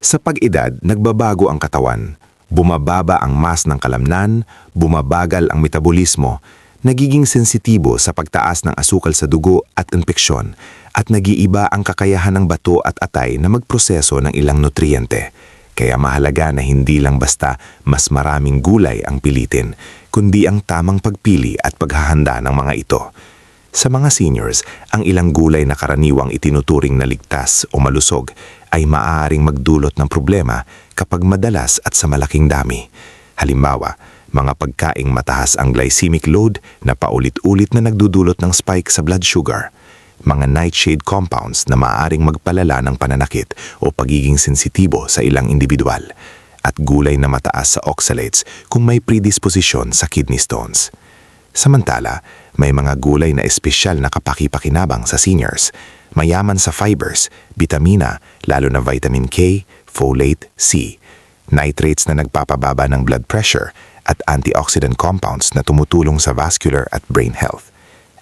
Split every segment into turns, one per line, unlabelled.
Sa pag-edad, nagbabago ang katawan. Bumababa ang mass ng kalamnan, bumabagal ang metabolismo, nagiging sensitibo sa pagtaas ng asukal sa dugo at impeksyon, at nag-iiba ang kakayahan ng bato at atay na magproseso ng ilang nutriyente. Kaya mahalaga na hindi lang basta mas maraming gulay ang pilitin, kundi ang tamang pagpili at paghahanda ng mga ito. Sa mga seniors, ang ilang gulay na karaniwang itinuturing na ligtas o malusog ay maaaring magdulot ng problema kapag madalas at sa malaking dami. Halimbawa, mga pagkaing mataas ang glycemic load na paulit-ulit na nagdudulot ng spike sa blood sugar, mga nightshade compounds na maaaring magpalala ng pananakit o pagiging sensitibo sa ilang individual, at gulay na mataas sa oxalates kung may predisposisyon sa kidney stones. Samantala, may mga gulay na espesyal na kapaki-pakinabang sa seniors, mayaman sa fibers, bitamina, lalo na vitamin K, folate, C, nitrates na nagpapababa ng blood pressure, at antioxidant compounds na tumutulong sa vascular at brain health.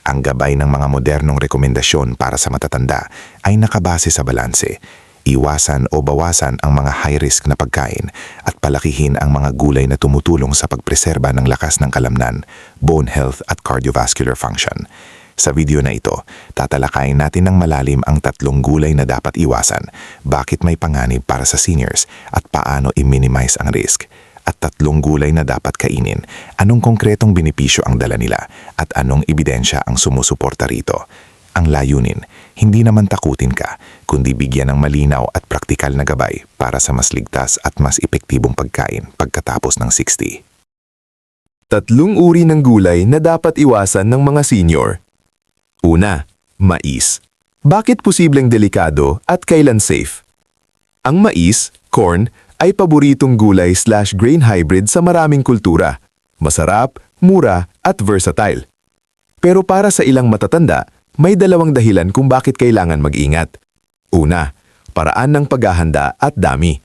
Ang gabay ng mga modernong rekomendasyon para sa matatanda ay nakabase sa balanse. Iwasan o bawasan ang mga high-risk na pagkain at palakihin ang mga gulay na tumutulong sa pagpreserba ng lakas ng kalamnan, bone health at cardiovascular function. Sa video na ito, tatalakayin natin ng malalim ang 3 gulay na dapat iwasan, bakit may panganib para sa seniors at paano i-minimize ang risk. At 3 gulay na dapat kainin, anong konkretong benepisyo ang dala nila at anong ebidensya ang sumusuporta rito. Ang layunin, hindi naman takutin ka, kundi bigyan ng malinaw at praktikal na gabay para sa mas ligtas at mas epektibong pagkain pagkatapos ng 60.
3 uri ng gulay na dapat iwasan ng mga senior. Una, mais. Bakit posibleng delikado at kailan safe? Ang mais, corn, ay paboritong gulay/grain hybrid sa maraming kultura. Masarap, mura, at versatile. Pero para sa ilang matatanda, may 2 dahilan kung bakit kailangan mag-ingat. Una, paraan ng paghahanda at dami.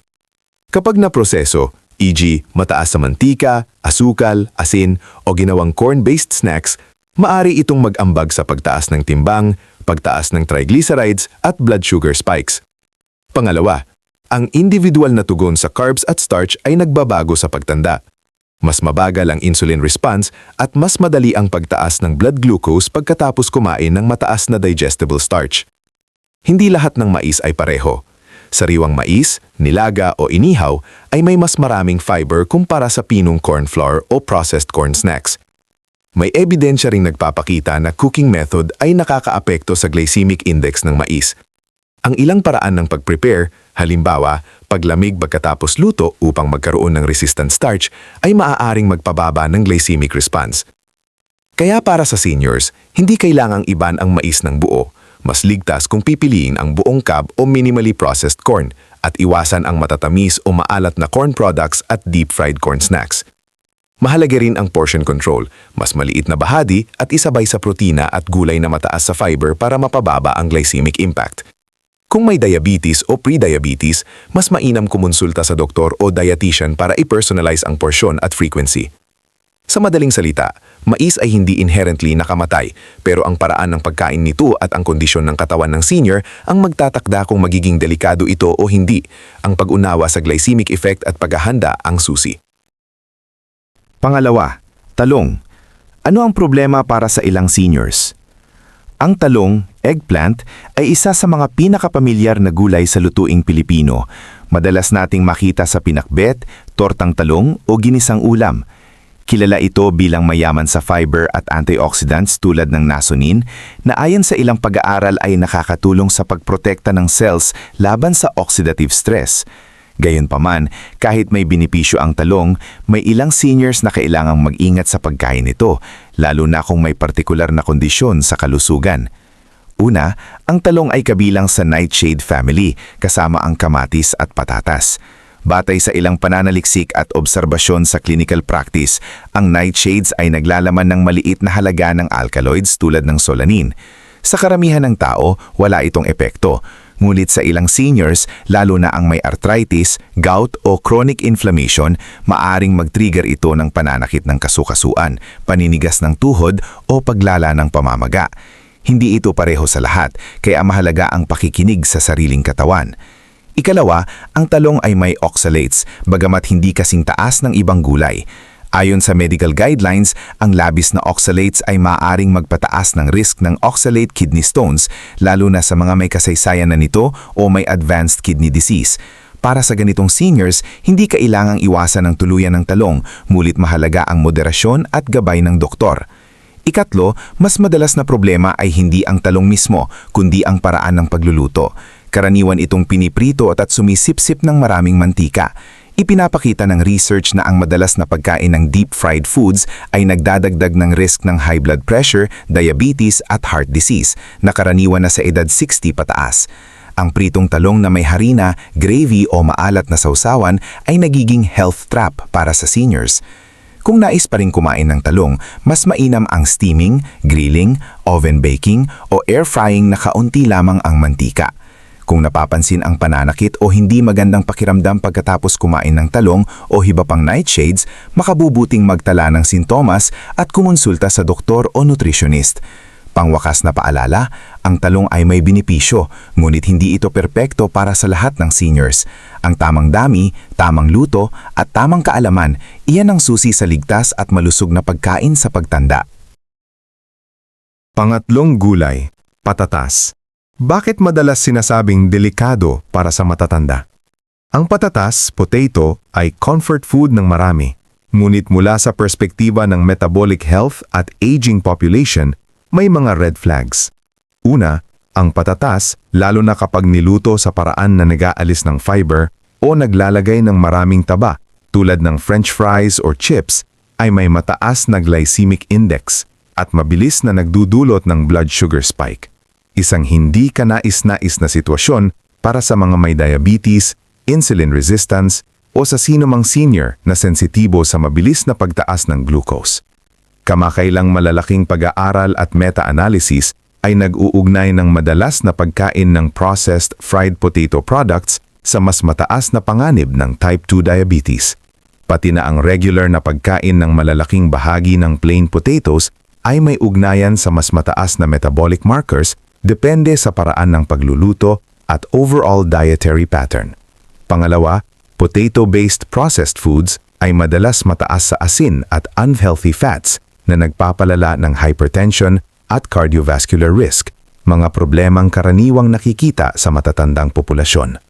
Kapag naproseso, e.g. mataas sa mantika, asukal, asin, o ginawang corn-based snacks, maari itong mag-ambag sa pagtaas ng timbang, pagtaas ng triglycerides at blood sugar spikes. Pangalawa, ang individual na tugon sa carbs at starch ay nagbabago sa pagtanda. Mas mabagal ang insulin response at mas madali ang pagtaas ng blood glucose pagkatapos kumain ng mataas na digestible starch. Hindi lahat ng mais ay pareho. Sariwang mais, nilaga o inihaw ay may mas maraming fiber kumpara sa pinong corn flour o processed corn snacks. May ebidensya ring nagpapakita na cooking method ay nakakaapekto sa glycemic index ng mais. Ang ilang paraan ng pag-prepare, halimbawa, paglamig pagkatapos luto upang magkaroon ng resistant starch, ay maaaring magpababa ng glycemic response. Kaya para sa seniors, hindi kailangang iban ang mais ng buo. Mas ligtas kung pipiliin ang buong cob o minimally processed corn at iwasan ang matatamis o maalat na corn products at deep-fried corn snacks. Mahalaga rin ang portion control, mas maliit na bahagi at isabay sa protina at gulay na mataas sa fiber para mapababa ang glycemic impact. Kung may diabetes o pre-diabetes, mas mainam kumonsulta sa doktor o dietitian para i-personalize ang porsyon at frequency. Sa madaling salita, mais ay hindi inherently nakamatay, pero ang paraan ng pagkain nito at ang kondisyon ng katawan ng senior ang magtatakda kung magiging delikado ito o hindi. Ang pag-unawa sa glycemic effect at paghahanda ang susi.
Pangalawa, talong. Ano ang problema para sa ilang seniors? Ang talong, eggplant, ay isa sa mga pinakapamilyar na gulay sa lutuing Pilipino. Madalas nating makita sa pinakbet, tortang talong o ginisang ulam. Kilala ito bilang mayaman sa fiber at antioxidants tulad ng nasonin na ayon sa ilang pag-aaral ay nakakatulong sa pagprotekta ng cells laban sa oxidative stress. Gayunpaman, kahit may benepisyo ang talong, may ilang seniors na kailangang mag-ingat sa pagkain nito, lalo na kung may partikular na kondisyon sa kalusugan. Una, ang talong ay kabilang sa nightshade family, kasama ang kamatis at patatas. Batay sa ilang pananaliksik at obserbasyon sa clinical practice, ang nightshades ay naglalaman ng maliit na halaga ng alkaloids tulad ng solanin. Sa karamihan ng tao, wala itong epekto. Ngunit sa ilang seniors, lalo na ang may arthritis, gout o chronic inflammation, maaring mag-trigger ito ng pananakit ng kasukasuan, paninigas ng tuhod o paglala ng pamamaga. Hindi ito pareho sa lahat, kaya mahalaga ang pakikinig sa sariling katawan. Ikalawa, ang talong ay may oxalates, bagamat hindi kasing taas ng ibang gulay. Ayon sa medical guidelines, ang labis na oxalates ay maaaring magpataas ng risk ng oxalate kidney stones, lalo na sa mga may kasaysayan na nito o may advanced kidney disease. Para sa ganitong seniors, hindi kailangang iwasan ng tuluyan ng talong, ngunit mahalaga ang moderasyon at gabay ng doktor. Ikatlo, mas madalas na problema ay hindi ang talong mismo, kundi ang paraan ng pagluluto. Karaniwan itong piniprito at sumisipsip ng maraming mantika. Ipinapakita ng research na ang madalas na pagkain ng deep-fried foods ay nagdadagdag ng risk ng high blood pressure, diabetes at heart disease, na karaniwan na sa edad 60 pataas. Ang pritong talong na may harina, gravy o maalat na sausawan ay nagiging health trap para sa seniors. Kung nais pa rin kumain ng talong, mas mainam ang steaming, grilling, oven baking o air frying na kaunti lamang ang mantika. Kung napapansin ang pananakit o hindi magandang pakiramdam pagkatapos kumain ng talong o iba pang nightshades, makabubuting magtala ng sintomas at kumonsulta sa doktor o nutritionist. Pangwakas na paalala, ang talong ay may benepisyo, ngunit hindi ito perpekto para sa lahat ng seniors. Ang tamang dami, tamang luto at tamang kaalaman, iyan ang susi sa ligtas at malusog na pagkain sa pagtanda.
Pangatlong gulay, patatas. Bakit madalas sinasabing delikado para sa matatanda? Ang patatas, potato, ay comfort food ng marami. Ngunit mula sa perspektiba ng metabolic health at aging population, may mga red flags. Una, ang patatas, lalo na kapag niluto sa paraan na nag-aalis ng fiber o naglalagay ng maraming taba, tulad ng french fries or chips, ay may mataas na glycemic index at mabilis na nagdudulot ng blood sugar spike. Isang hindi kanais-nais na sitwasyon para sa mga may diabetes, insulin resistance, o sa sino mang senior na sensitibo sa mabilis na pagtaas ng glucose. Kamakailang malalaking pag-aaral at meta-analysis ay nag-uugnay ng madalas na pagkain ng processed fried potato products sa mas mataas na panganib ng type 2 diabetes. Pati na ang regular na pagkain ng malalaking bahagi ng plain potatoes ay may ugnayan sa mas mataas na metabolic markers depende sa paraan ng pagluluto at overall dietary pattern. Pangalawa, potato-based processed foods ay madalas mataas sa asin at unhealthy fats na nagpapalala ng hypertension at cardiovascular risk, mga problemang karaniwang nakikita sa matatandang populasyon.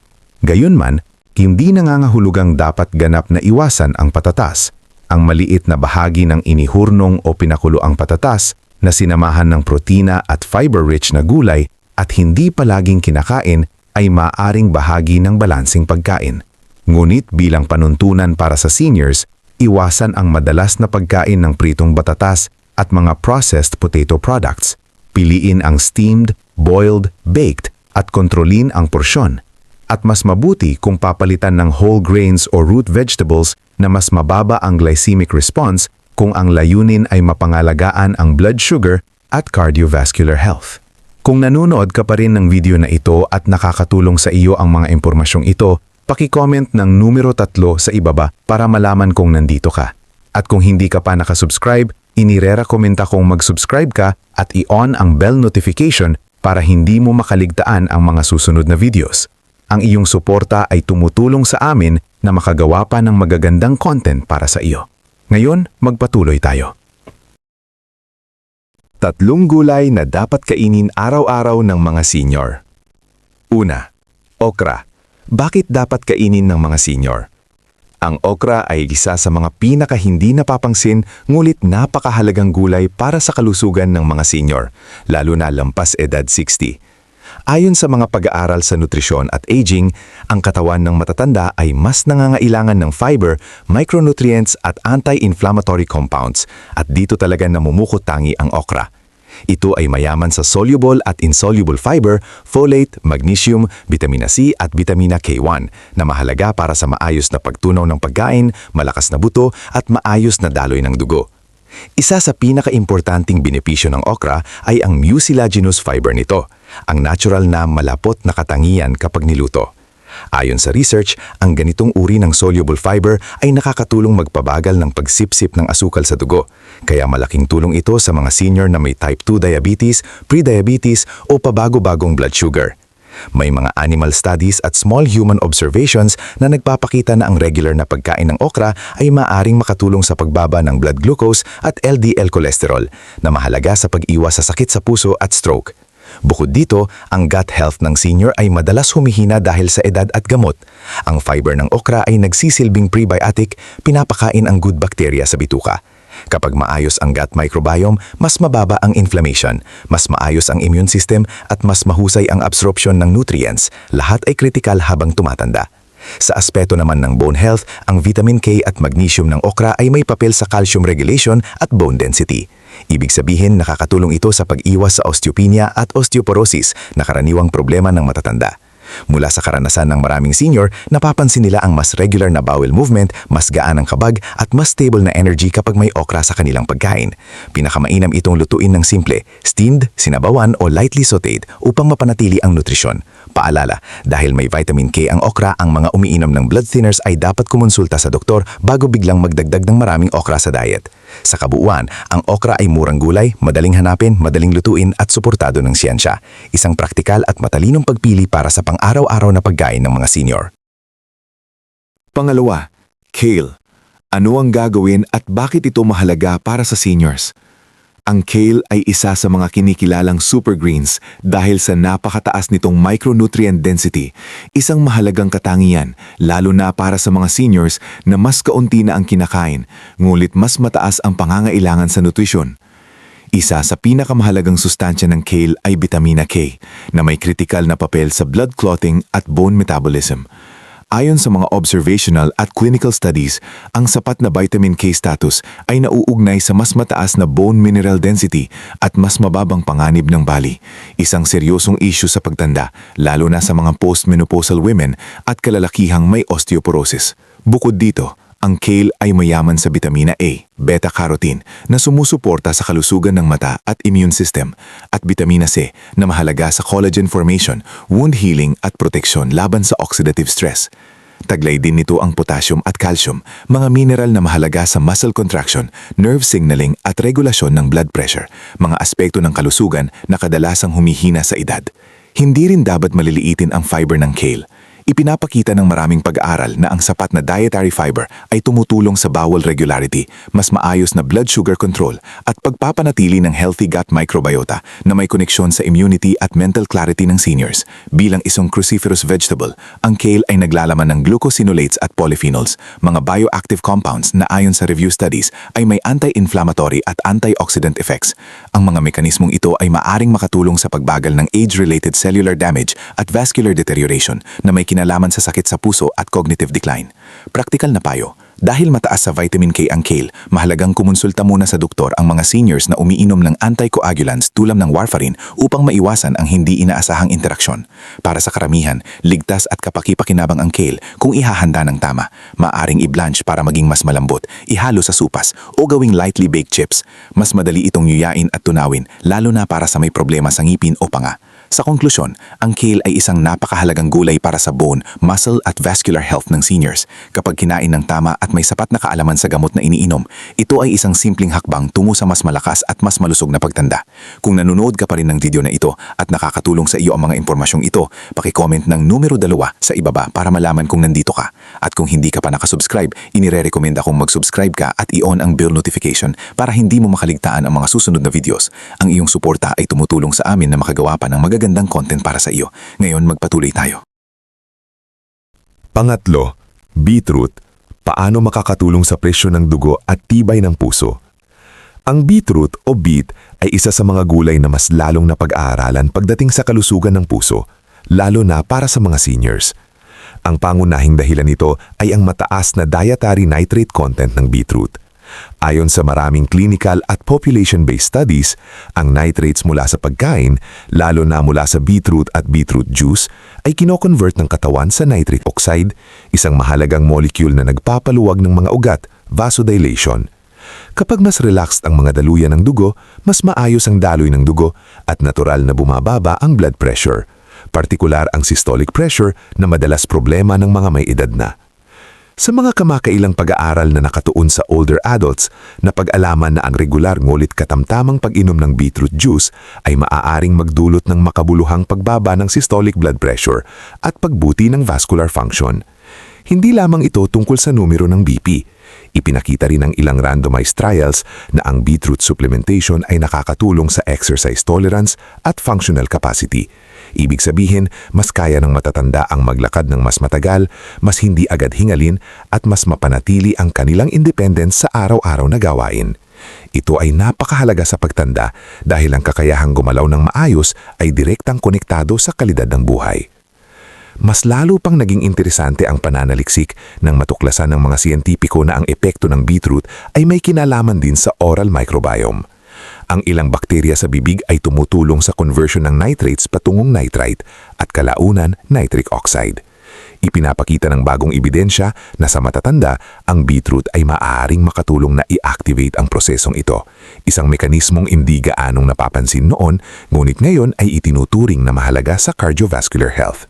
Gayunman, hindi nangangahulugang dapat ganap na iwasan ang patatas. Ang maliit na bahagi ng inihurnong o pinakuloang patatas na sinamahan ng protina at fiber-rich na gulay at hindi palaging kinakain ay maaring bahagi ng balansing pagkain. Ngunit bilang panuntunan para sa seniors, iwasan ang madalas na pagkain ng pritong batatas at mga processed potato products. Piliin ang steamed, boiled, baked at kontrolin ang porsyon. At mas mabuti kung papalitan ng whole grains o root vegetables na mas mababa ang glycemic response kung ang layunin ay mapangalagaan ang blood sugar at cardiovascular health. Kung nanonood ka pa rin ng video na ito at nakakatulong sa iyo ang mga impormasyong ito, paki-comment ng numero 3 sa ibaba para malaman kung nandito ka. At kung hindi ka pa nakasubscribe, inire-rekomenda kong mag-subscribe ka at i-on ang bell notification para hindi mo makaligtaan ang mga susunod na videos. Ang iyong suporta ay tumutulong sa amin na makagawa pa ng magagandang content para sa iyo. Ngayon, magpatuloy tayo. 3 gulay na dapat kainin araw-araw ng mga senior. Una, okra. Bakit dapat kainin ng mga senior? Ang okra ay isa sa mga pinaka hindi napapangsin ngulit napakahalagang gulay para sa kalusugan ng mga senior, lalo na lampas edad 60. Ayon sa mga pag-aaral sa nutrisyon at aging, ang katawan ng matatanda ay mas nangangailangan ng fiber, micronutrients at anti-inflammatory compounds at dito talaga namumukot-tangi ang okra. Ito ay mayaman sa soluble at insoluble fiber, folate, magnesium, vitamina C at vitamina K1 na mahalaga para sa maayos na pagtunaw ng pagkain, malakas na buto at maayos na daloy ng dugo. Isa sa pinakaimportanting benepisyo ng okra ay ang mucilaginous fiber nito, ang natural na malapot na katangian kapag niluto. Ayon sa research, ang ganitong uri ng soluble fiber ay nakakatulong magpabagal ng pagsipsip ng asukal sa dugo, kaya malaking tulong ito sa mga senior na may type 2 diabetes, pre-diabetes o pabago-bagong blood sugar. May mga animal studies at small human observations na nagpapakita na ang regular na pagkain ng okra ay maaring makatulong sa pagbaba ng blood glucose at LDL cholesterol na mahalaga sa pag-iwas sa sakit sa puso at stroke. Bukod dito, ang gut health ng senior ay madalas humihina dahil sa edad at gamot. Ang fiber ng okra ay nagsisilbing prebiotic, pinapakain ang good bacteria sa bituka. Kapag maayos ang gut microbiome, mas mababa ang inflammation, mas maayos ang immune system at mas mahusay ang absorption ng nutrients. Lahat ay kritikal habang tumatanda. Sa aspeto naman ng bone health, ang vitamin K at magnesium ng okra ay may papel sa calcium regulation at bone density. Ibig sabihin, nakakatulong ito sa pag-iwas sa osteopenia at osteoporosis na karaniwang problema ng matatanda. Mula sa karanasan ng maraming senior, napapansin nila ang mas regular na bowel movement, mas gaan ang kabag at mas stable na energy kapag may okra sa kanilang pagkain. Pinakamainam itong lutuin ng simple, steamed, sinabawan o lightly sautéed upang mapanatili ang nutrisyon. Paalala, dahil may vitamin K ang okra, ang mga umiinom ng blood thinners ay dapat kumonsulta sa doktor bago biglang magdagdag ng maraming okra sa diet. Sa kabuuan, ang okra ay murang gulay, madaling hanapin, madaling lutuin at suportado ng siyensya. Isang praktikal at matalinong pagpili para sa pang-araw-araw na pagkain ng mga senior.
Pangalawa, kale. Ano ang gagawin at bakit ito mahalaga para sa seniors? Ang kale ay isa sa mga kinikilalang supergreens dahil sa napakataas nitong micronutrient density, isang mahalagang katangian lalo na para sa mga seniors na mas kaunti na ang kinakain, ngulit mas mataas ang pangangailangan sa nutrisyon. Isa sa pinakamahalagang sustansya ng kale ay vitamina K na may kritikal na papel sa blood clotting at bone metabolism. Ayon sa mga observational at clinical studies, ang sapat na vitamin K status ay nauugnay sa mas mataas na bone mineral density at mas mababang panganib ng bali. Isang seryosong issue sa pagtanda, lalo na sa mga postmenopausal women at kalalakihang may osteoporosis. Bukod dito, ang kale ay mayaman sa vitamina A, beta-carotene na sumusuporta sa kalusugan ng mata at immune system, at vitamina C na mahalaga sa collagen formation, wound healing at proteksyon laban sa oxidative stress. Taglay din nito ang potassium at calcium, mga mineral na mahalaga sa muscle contraction, nerve signaling at regulasyon ng blood pressure, mga aspekto ng kalusugan na kadalasang humihina sa edad. Hindi rin dapat maliliitin ang fiber ng kale. Ipinapakita ng maraming pag-aaral na ang sapat na dietary fiber ay tumutulong sa bowel regularity, mas maayos na blood sugar control at pagpapanatili ng healthy gut microbiota na may koneksyon sa immunity at mental clarity ng seniors. Bilang isang cruciferous vegetable, ang kale ay naglalaman ng glucosinolates at polyphenols, mga bioactive compounds na ayon sa review studies ay may anti-inflammatory at antioxidant effects. Ang mga mekanismong ito ay maaring makatulong sa pagbagal ng age-related cellular damage at vascular deterioration na may kinalaman sa sakit sa puso at cognitive decline. Praktikal na payo, dahil mataas sa vitamin K ang kale, mahalagang kumonsulta muna sa doktor ang mga seniors na umiinom ng anticoagulants tulad ng warfarin upang maiwasan ang hindi inaasahang interaksyon. Para sa karamihan, ligtas at kapaki-pakinabang ang kale kung ihahanda ng tama. Maaring i-blanch para maging mas malambot, ihalo sa supas o gawing lightly baked chips. Mas madali itong yuyain at tunawin, lalo na para sa may problema sa ngipin o panga. Sa konklusyon, ang kale ay isang napakahalagang gulay para sa bone, muscle at vascular health ng seniors. Kapag kinain ng tama at may sapat na kaalaman sa gamot na iniinom, ito ay isang simpleng hakbang tungo sa mas malakas at mas malusog na pagtanda. Kung nanonood ka pa rin ng video na ito at nakakatulong sa iyo ang mga impormasyong ito, paki-comment ng numero 2 sa ibaba para malaman kung nandito ka. At kung hindi ka pa nakasubscribe, inire-recommenda kong mag-subscribe ka at i-on ang bell notification para hindi mo makaligtaan ang mga susunod na videos. Ang iyong suporta ay tumutulong sa amin na makagawa pa ng magagandang content para sa iyo. Ngayon, magpatuloy tayo.
Pangatlo, beetroot. Paano makakatulong sa presyo ng dugo at tibay ng puso? Ang beetroot o beet ay isa sa mga gulay na mas lalong napag-aaralan pagdating sa kalusugan ng puso, lalo na para sa mga seniors. Ang pangunahing dahilan nito ay ang mataas na dietary nitrate content ng beetroot. Ayon sa maraming clinical at population-based studies, ang nitrates mula sa pagkain, lalo na mula sa beetroot at beetroot juice, ay kino-convert ng katawan sa nitric oxide, isang mahalagang molecule na nagpapaluwag ng mga ugat, vasodilation. Kapag mas relaxed ang mga daluyan ng dugo, mas maayos ang daloy ng dugo at natural na bumababa ang blood pressure, partikular ang systolic pressure na madalas problema ng mga may edad na. Sa mga kamakailang pag-aaral na nakatuon sa older adults, napag-alaman na ang regular ngulit katamtamang pag-inom ng beetroot juice ay maaaring magdulot ng makabuluhang pagbaba ng systolic blood pressure at pagbuti ng vascular function. Hindi lamang ito tungkol sa numero ng BP. Ipinakita rin ng ilang randomized trials na ang beetroot supplementation ay nakakatulong sa exercise tolerance at functional capacity. Ibig sabihin, mas kaya ng matatanda ang maglakad ng mas matagal, mas hindi agad hingalin, at mas mapanatili ang kanilang independence sa araw-araw na gawain. Ito ay napakahalaga sa pagtanda dahil ang kakayahang gumalaw ng maayos ay direktang konektado sa kalidad ng buhay. Mas lalo pang naging interesante ang pananaliksik nang matuklasan ng mga siyentipiko na ang epekto ng beetroot ay may kinalaman din sa oral microbiome. Ang ilang bakterya sa bibig ay tumutulong sa conversion ng nitrates patungong nitrite at kalaunan nitric oxide. Ipinapakita ng bagong ebidensya na sa matatanda, ang beetroot ay maaaring makatulong na i-activate ang prosesong ito. Isang mekanismong hindi gaanong napapansin noon, ngunit ngayon ay itinuturing na mahalaga sa cardiovascular health.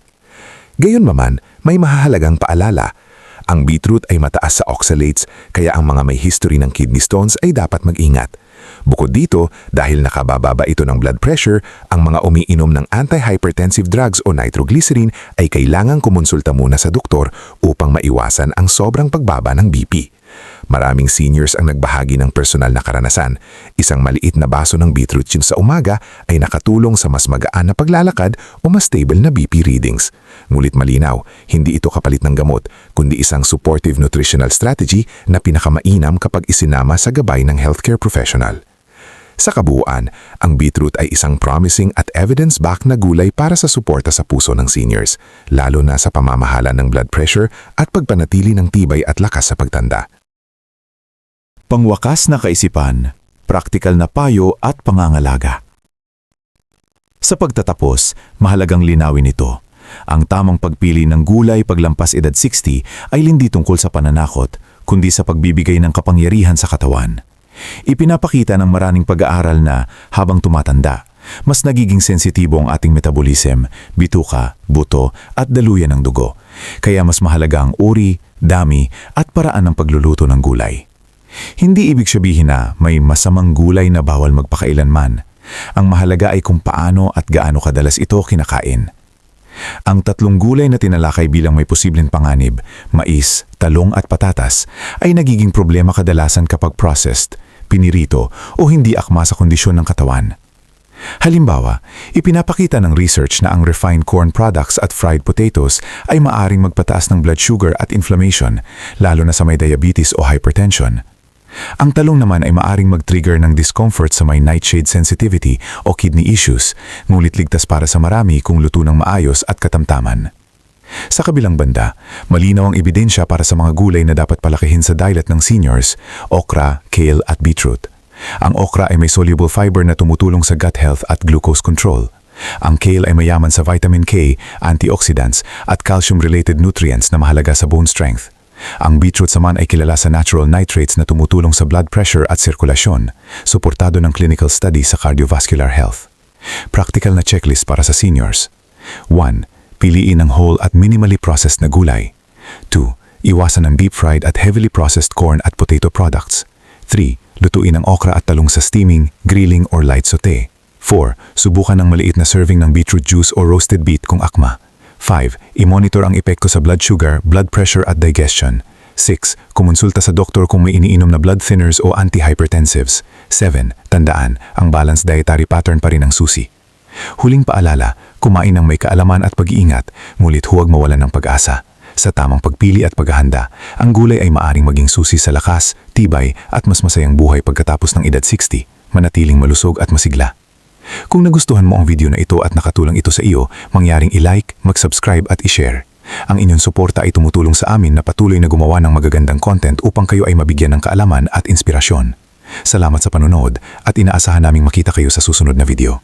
Gayunpaman, may mahahalagang paalala. Ang beetroot ay mataas sa oxalates, kaya ang mga may history ng kidney stones ay dapat mag-ingat. Bukod dito, dahil nakabababa ito ng blood pressure, ang mga umiinom ng anti-hypertensive drugs o nitroglycerin ay kailangang kumonsulta muna sa doktor upang maiwasan ang sobrang pagbaba ng BP. Maraming seniors ang nagbahagi ng personal na karanasan. Isang maliit na baso ng beetroot juice sa umaga ay nakatulong sa mas magaan na paglalakad o mas stable na BP readings. Ngunit malinaw, hindi ito kapalit ng gamot, kundi isang supportive nutritional strategy na pinakamainam kapag isinama sa gabay ng healthcare professional. Sa kabuuan, ang beetroot ay isang promising at evidence-backed na gulay para sa suporta sa puso ng seniors, lalo na sa pamamahala ng blood pressure at pagpanatili ng tibay at lakas sa pagtanda.
Pangwakas na kaisipan, praktikal na payo at pangangalaga. Sa pagtatapos, mahalagang linawin ito. Ang tamang pagpili ng gulay paglampas edad 60 ay hindi tungkol sa pananakot, kundi sa pagbibigay ng kapangyarihan sa katawan. Ipinapakita ng maraming pag-aaral na habang tumatanda, mas nagiging sensitibo ang ating metabolism, bituka, buto at daluyan ng dugo. Kaya mas mahalaga ang uri, dami at paraan ng pagluluto ng gulay. Hindi ibig sabihin na may masamang gulay na bawal magpakailanman. Ang mahalaga ay kung paano at gaano kadalas ito kinakain. Ang tatlong gulay na tinalakay bilang may posibleng panganib, mais, talong at patatas, ay nagiging problema kadalasan kapag processed, pinirito o hindi akma sa kondisyon ng katawan. Halimbawa, ipinapakita ng research na ang refined corn products at fried potatoes ay maaring magpataas ng blood sugar at inflammation, lalo na sa may diabetes o hypertension. Ang talong naman ay maaring mag-trigger ng discomfort sa may nightshade sensitivity o kidney issues, ngulit ligtas para sa marami kung luto ng maayos at katamtaman. Sa kabilang banda, malinaw ang ebidensya para sa mga gulay na dapat palakihin sa diet ng seniors, okra, kale at beetroot. Ang okra ay may soluble fiber na tumutulong sa gut health at glucose control. Ang kale ay mayaman sa vitamin K, antioxidants at calcium-related nutrients na mahalaga sa bone strength. Ang beetroot naman ay kilala sa natural nitrates na tumutulong sa blood pressure at sirkulasyon, suportado ng clinical study sa cardiovascular health. Practical na checklist para sa seniors. 1. Piliin ang whole at minimally processed na gulay. 2. Iwasan ang deep-fried at heavily processed corn at potato products. 3. Lutuin ang okra at talong sa steaming, grilling or light saute. 4. Subukan ng maliit na serving ng beetroot juice o roasted beet kung akma. 5. I-monitor ang epekto sa blood sugar, blood pressure at digestion. 6. Kumonsulta sa doktor kung may iniinom na blood thinners o antihypertensives. 7. Tandaan, ang balanced dietary pattern pa rin ang susi. Huling paalala, kumain ng may kaalaman at pag-iingat, ngulit huwag mawalan ng pag-asa. Sa tamang pagpili at paghahanda, ang gulay ay maaring maging susi sa lakas, tibay at mas masayang buhay pagkatapos ng edad 60, manatiling malusog at masigla. Kung nagustuhan mo ang video na ito at nakatulong ito sa iyo, mangyaring i-like, mag-subscribe at i-share. Ang inyong suporta ay tumutulong sa amin na patuloy na gumawa ng magagandang content upang kayo ay mabigyan ng kaalaman at inspirasyon. Salamat sa panonood at inaasahan naming makita kayo sa susunod na video.